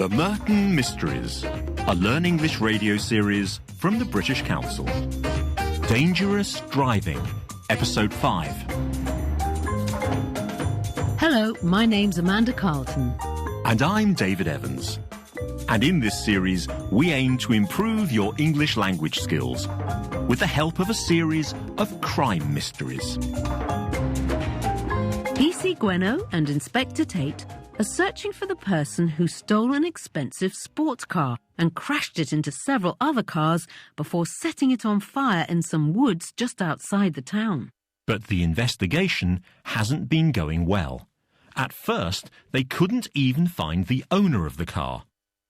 The Merton Mysteries, a Learn English radio series from the British Council. Dangerous Driving, Episode 5. Hello, my name's Amanda Carlton. And I'm David Evans. And in this series, we aim to improve your English language skills with the help of a series of crime mysteries. PC Gweno and Inspector Tate are searching for the person who stole an expensive sports car and crashed it into several other cars before setting it on fire in some woods just outside the town. But the investigation hasn't been going well. At first, they couldn't even find the owner of the car,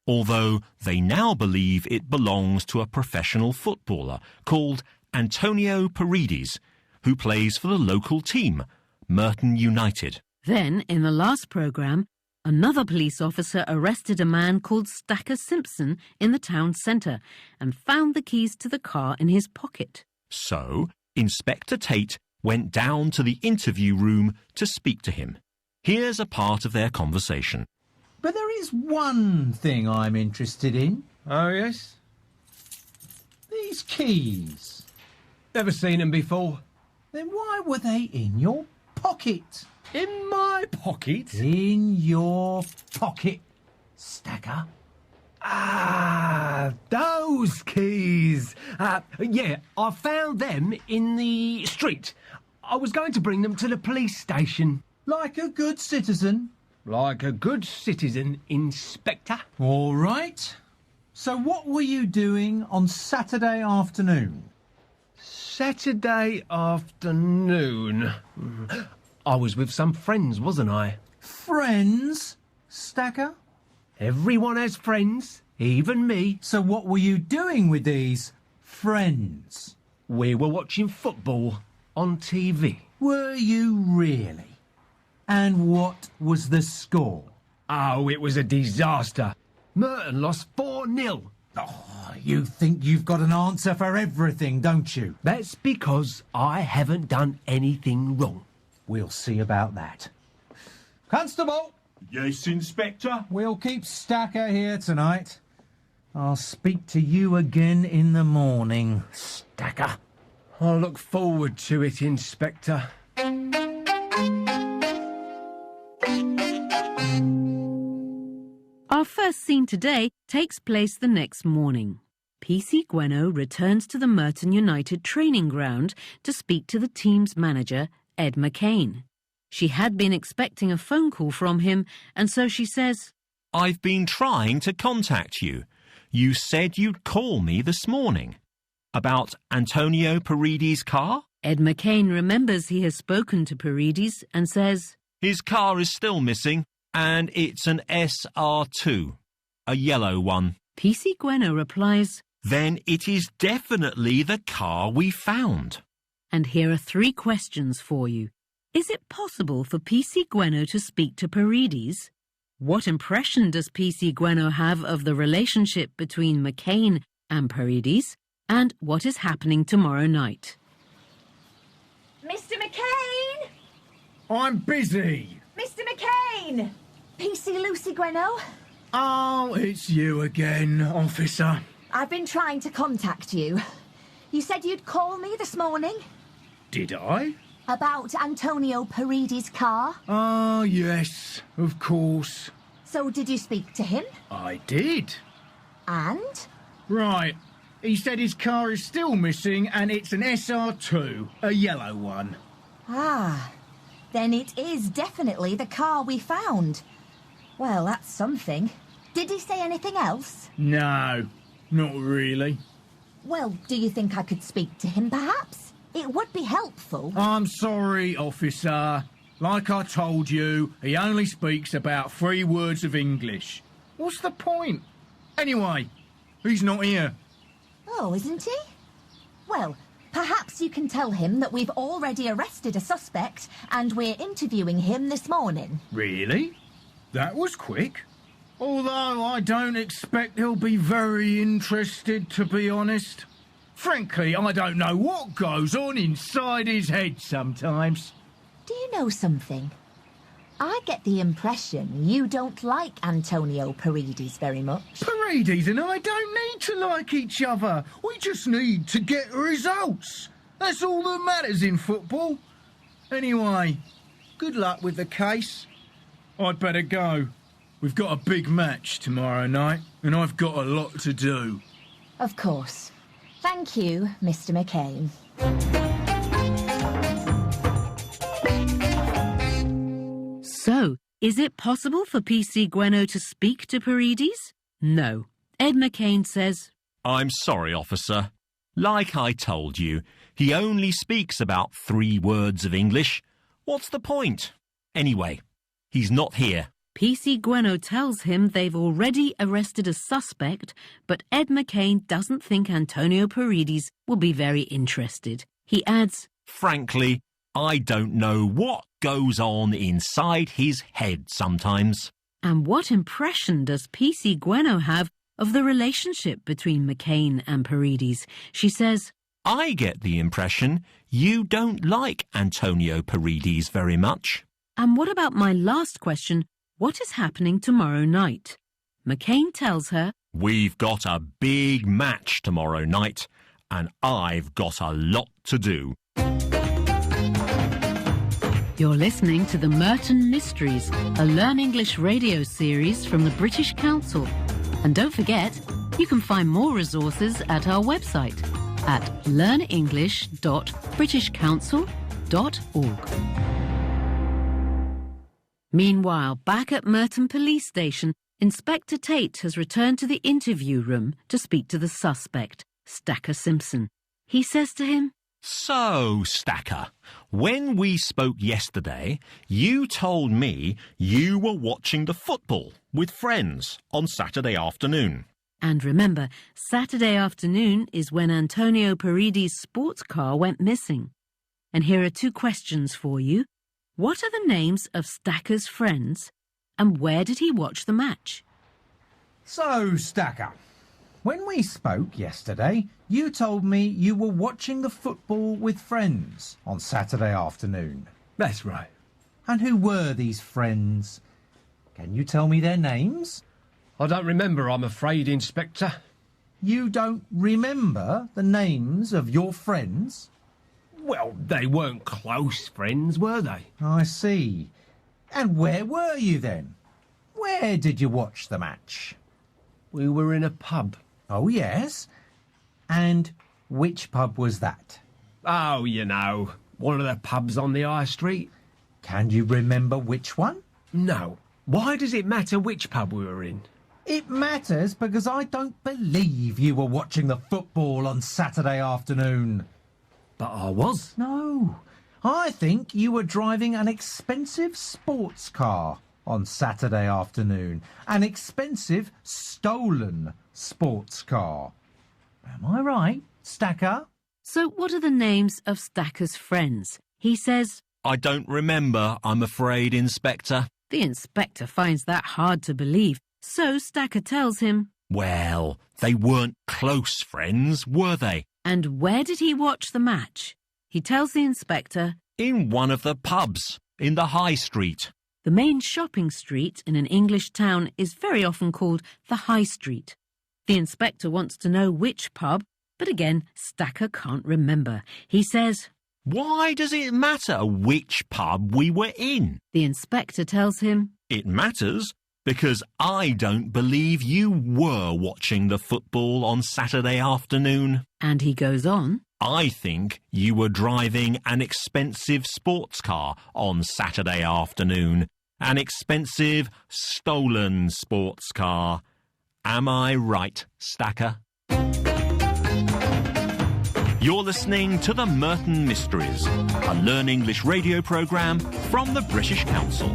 although they now believe it belongs to a professional footballer called Antonio Paredes, who plays for the local team, Merton United. Then, in the last programme, another police officer arrested a man called Stacker Simpson in the town centre and found the keys to the car in his pocket. So, Inspector Tate went down to the interview room to speak to him. Here's a part of their conversation. But there is one thing I'm interested in. Oh, yes? These keys. Never seen them before. Then why were they in your pocket? In my pocket? In your pocket, Stacker. Ah, those keys. Yeah, I found them in the street. I was going to bring them to the police station. Like a good citizen. Like a good citizen, Inspector. All right. So what were you doing on Saturday afternoon? Saturday afternoon. I was with some friends, wasn't I? Friends, Stacker? Everyone has friends, even me. So what were you doing with these friends? We were watching football on TV. Were you really? And what was the score? Oh, it was a disaster. Merton lost 4-0. Oh, you think you've got an answer for everything, don't you? That's because I haven't done anything wrong. We'll see about that. Constable! Yes, Inspector? We'll keep Stacker here tonight. I'll speak to you again in the morning, Stacker. I look forward to it, Inspector. Our first scene today takes place the next morning. PC Gweno returns to the Merton United training ground to speak to the team's manager, Ed McCain. She had been expecting a phone call from him, and so she says, I've been trying to contact you. You said you'd call me this morning. About Antonio Paredes' car? Ed McCain remembers he has spoken to Paredes and says, His car is still missing, and it's an SR2, a yellow one. PC Gweno replies, Then it is definitely the car we found. And here are 3 questions for you. Is it possible for PC Gweno to speak to Paredes? What impression does PC Gweno have of the relationship between McCain and Paredes? And what is happening tomorrow night? Mr. McCain! I'm busy. Mr. McCain! PC Lucy Gweno. Oh, it's you again, officer. I've been trying to contact you. You said you'd call me this morning. Did I? About Antonio Paredes' car. Ah, yes, of course. So did you speak to him? I did. And? Right. He said his car is still missing and it's an SR2, a yellow one. Ah, then it is definitely the car we found. Well, that's something. Did he say anything else? No, not really. Well, do you think I could speak to him, perhaps? It would be helpful. I'm sorry, officer. Like I told you, he only speaks about 3 words of English. What's the point? Anyway, he's not here. Oh, isn't he? Well, perhaps you can tell him that we've already arrested a suspect and we're interviewing him this morning. Really? That was quick. Although I don't expect he'll be very interested, to be honest. Frankly, I don't know what goes on inside his head sometimes. Do you know something? I get the impression you don't like Antonio Paredes very much. Paredes and I don't need to like each other. We just need to get results. That's all that matters in football. Anyway, good luck with the case. I'd better go. We've got a big match tomorrow night, and I've got a lot to do. Of course. Thank you, Mr. McCain. So, is it possible for PC Gweno to speak to Paredes? No. Ed McCain says, I'm sorry, officer. Like I told you, he only speaks about 3 words of English. What's the point? Anyway, he's not here. PC Gweno tells him they've already arrested a suspect, but Ed McCain doesn't think Antonio Paredes will be very interested. He adds, Frankly, I don't know what goes on inside his head sometimes. and what impression does PC Gweno have of the relationship between McCain and Paredes? She says, I get the impression you don't like Antonio Paredes very much. and what about my last question? What is happening tomorrow night? McCain tells her, We've got a big match tomorrow night, and I've got a lot to do. You're listening to the Merton Mysteries, a Learn English radio series from the British Council. And don't forget, you can find more resources at our website at learnenglish.britishcouncil.org. Meanwhile, back at Merton Police Station, Inspector Tate has returned to the interview room to speak to the suspect, Stacker Simpson. He says to him, So, Stacker, when we spoke yesterday, you told me you were watching the football with friends on Saturday afternoon. and remember, Saturday afternoon is when Antonio Paredes' sports car went missing. And here are 2 questions for you. What are the names of Stacker's friends, and where did he watch the match? So, Stacker, when we spoke yesterday, you told me you were watching the football with friends on Saturday afternoon. That's right. And who were these friends? Can you tell me their names? I don't remember, I'm afraid, Inspector. You don't remember the names of your friends? Well, they weren't close friends, were they? I see. And where were you then? Where did you watch the match? We were in a pub. Oh, yes. And which pub was that? Oh, you know, one of the pubs on the high street. Can you remember which one? No. Why does it matter which pub we were in? It matters because I don't believe you were watching the football on Saturday afternoon. But I was. No, I think you were driving an expensive sports car on Saturday afternoon. An expensive stolen sports car. Am I right, Stacker? So what are the names of Stacker's friends? He says, I don't remember, I'm afraid, Inspector. the inspector finds that hard to believe, so Stacker tells him, Well, they weren't close friends, were they? and where did he watch the match? He tells the inspector, In one of the pubs, in the high street. the main shopping street in an English town is very often called the High Street. The inspector wants to know which pub, but again, Stacker can't remember. He says, Why does it matter which pub we were in? the inspector tells him, It matters because I don't believe you were watching the football on Saturday afternoon. and he goes on, I think you were driving an expensive sports car on Saturday afternoon. An expensive, stolen sports car. Am I right, Stacker? You're listening to the Merton Mysteries, a Learn English radio programme from the British Council.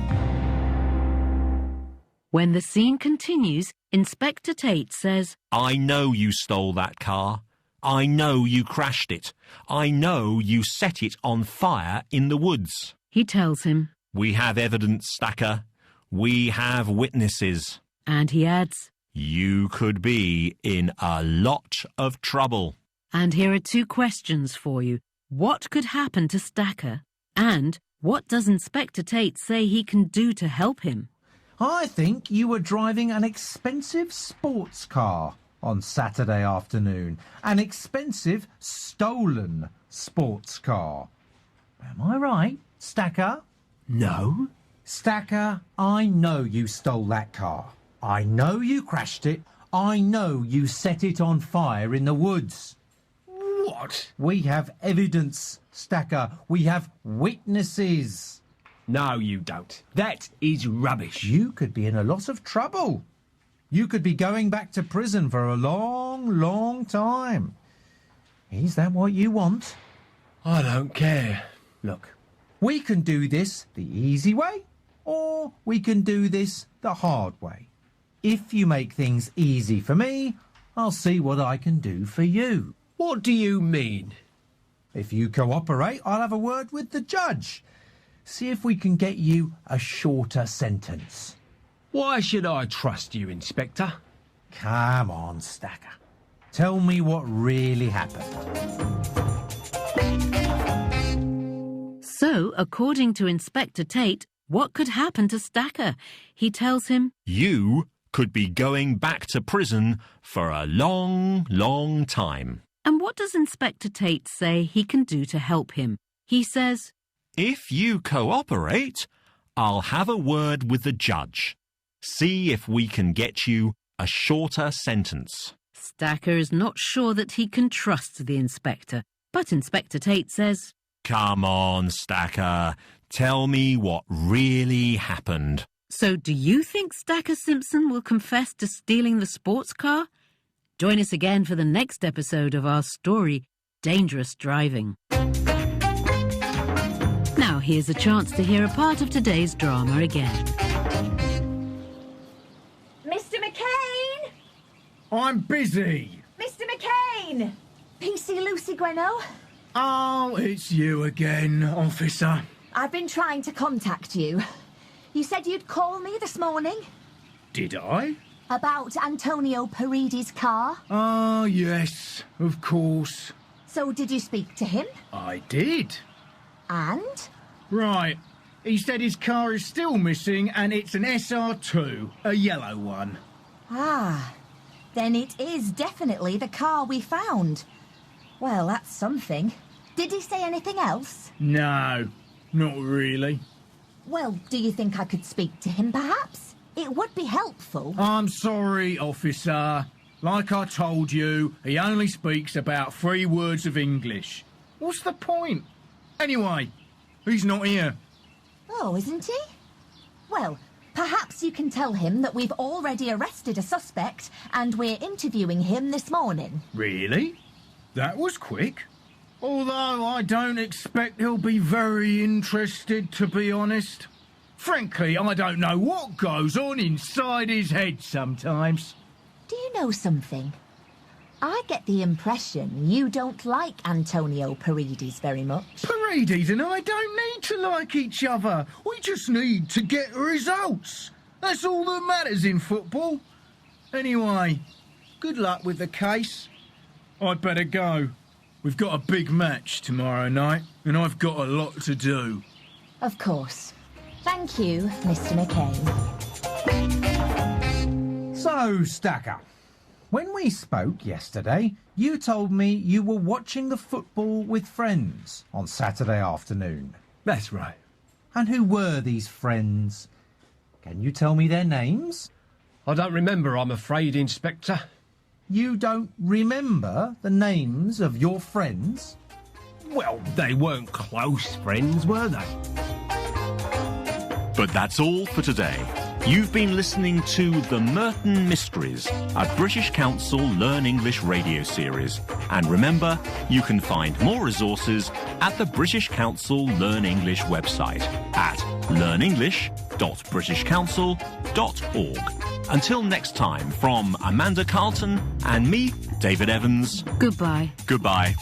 When the scene continues, Inspector Tate says, I know you stole that car. I know you crashed it. I know you set it on fire in the woods. he tells him, We have evidence, Stacker. We have witnesses. and he adds, You could be in a lot of trouble. and here are 2 questions for you. What could happen to Stacker? And What does Inspector Tate say he can do to help him? I think you were driving an expensive sports car on Saturday afternoon. An expensive, stolen sports car. Am I right, Stacker? No. Stacker, I know you stole that car. I know you crashed it. I know you set it on fire in the woods. What? We have evidence, Stacker. We have witnesses. No, you don't. That is rubbish. You could be in a lot of trouble. You could be going back to prison for a long, long time. Is that what you want? I don't care. Look, we can do this the easy way, or we can do this the hard way. If you make things easy for me, I'll see what I can do for you. What do you mean? If you cooperate, I'll have a word with the judge. See if we can get you a shorter sentence. Why should I trust you, Inspector? Come on, Stacker. Tell me what really happened. So, according to Inspector Tate, what could happen to Stacker? He tells him, You could be going back to prison for a long, long time. and what does Inspector Tate say he can do to help him? He says, If you cooperate, I'll have a word with the judge. See if we can get you a shorter sentence. Stacker is not sure that he can trust the inspector, but Inspector Tate says, Come on, Stacker. Tell me what really happened. So do you think Stacker Simpson will confess to stealing the sports car? Join us again for the next episode of our story, Dangerous Driving. Now here's a chance to hear a part of today's drama again. Mr. McCain! I'm busy. Mr. McCain! PC Lucy Gweno? Oh, it's you again, officer. I've been trying to contact you. You said you'd call me this morning Did I? about Antonio Parides' car. Ah, yes, of course. So did you speak to him? I did. And? Right. He said his car is still missing and it's an SR2, a yellow one. Ah, then it is definitely the car we found. Well, that's something. Did he say anything else? No, not really. Well, do you think I could speak to him, perhaps? It would be helpful. I'm sorry, officer. Like I told you, he only speaks about 3 words of English. What's the point? Anyway, he's not here. Oh, isn't he? Well, perhaps you can tell him that we've already arrested a suspect and we're interviewing him this morning. Really? That was quick. Although I don't expect he'll be very interested, to be honest. Frankly, I don't know what goes on inside his head sometimes. Do you know something? I get the impression you don't like Antonio Parides very much. Parides and I don't need to like each other. We just need to get results. That's all that matters in football. Anyway, good luck with the case. I'd better go. We've got a big match tomorrow night, and I've got a lot to do. Of course. Thank you, Mr. McCain. So, Stacker, when we spoke yesterday, you told me you were watching the football with friends on Saturday afternoon. That's right. And who were these friends? Can you tell me their names? I don't remember, I'm afraid, Inspector. You don't remember the names of your friends? Well, they weren't close friends, were they? But that's all for today. You've been listening to the Merton Mysteries, a British Council Learn English radio series. And remember, you can find more resources at the British Council Learn English website at learnenglish.britishcouncil.org. Until next time, from Amanda Carlton and me, David Evans. Goodbye. Goodbye.